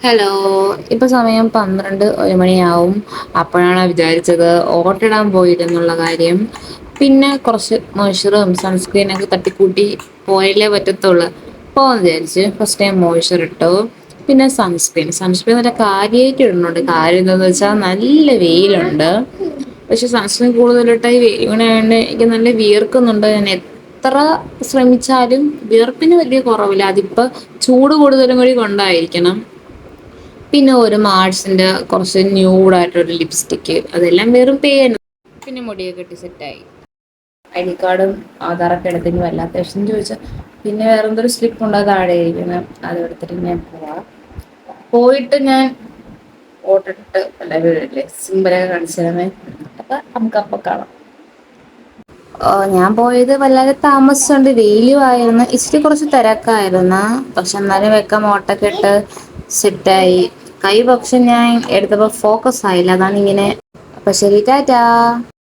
Hello. ഇപ്പൊ സമയം 12 1 മണിയാവും. അപ്പോഴാണ് വിചാരിച്ചത് ഓട്ടിടാൻ പോയിരുന്നുള്ള കാര്യം. പിന്നെ കുറച്ച് മോയ്സ്ചറും സൺസ്ക്രീനൊക്കെ തട്ടിക്കൂട്ടി പോയല്ലേ പറ്റത്തുള്ളൂ. പോവാന്ന് വിചാരിച്ച് ഫസ്റ്റ് ടൈം മോയ്സ്ചർ ഇട്ടു. പിന്നെ സൺസ്ക്രീൻ നല്ല കാര്യായിട്ട് ഇടുന്നുണ്ട്. കാര്യം എന്താന്ന് വെച്ചാൽ നല്ല വെയിലുണ്ട്. പക്ഷെ സൺസ്ക്രീൻ കൂടുതലിട്ട ഈ വെയിലിനായോണ്ട് എനിക്ക് നല്ല വിയർക്കുന്നുണ്ട്. ഞാൻ എത്ര ശ്രമിച്ചാലും വിയർപ്പിന് വലിയ കുറവില്ല. അതിപ്പോ ചൂട് കൂടുതലും കൂടി കൊണ്ടായിരിക്കണം. പിന്നെ ഒരു മാഴ്സിന്റെ കുറച്ച് ന്യൂഡ് ആയിട്ടൊരു ലിപ്സ്റ്റിക്ക്, അതെല്ലാം വെറും പേന്. പിന്നെ മുടിയൊക്കെ കെട്ടി സെറ്റായി. ഐ ഡി കാർഡും ആധാറൊക്കെ എടുത്ത് ഇനി വല്ലാത്ത വിഷയം ചോദിച്ചാൽ പിന്നെ വേറെന്തൊരു സ്ലിപ്പ് ഉണ്ട് താഴെ ഇരിക്കുന്നത്, അത് എടുത്തിട്ട് ഞാൻ പോവാം. പോയിട്ട് ഞാൻ ഓട്ടിട്ട് വല്ല സിമ്പലൊക്കെ കാണിച്ചു തരണേ. അപ്പൊ നമുക്ക് അപ്പൊ കാണാം. ഞാൻ പോയത് വല്ലാതെ താമസിച്ചോണ്ട് വെയിലും ആയിരുന്നു, ഇച്ചിരി കുറച്ച് തിരക്കായിരുന്നു. പക്ഷെ എന്നാലും വെക്കം ഓട്ടൊക്കെ ഇട്ട് സെറ്റായി. കൈ പക്ഷെ ഞാൻ എടുത്തപ്പോ ഫോക്കസ് ആയില്ല, അതാണ് ഇങ്ങനെ. അപ്പൊ ശരി, ടാറ്റാ.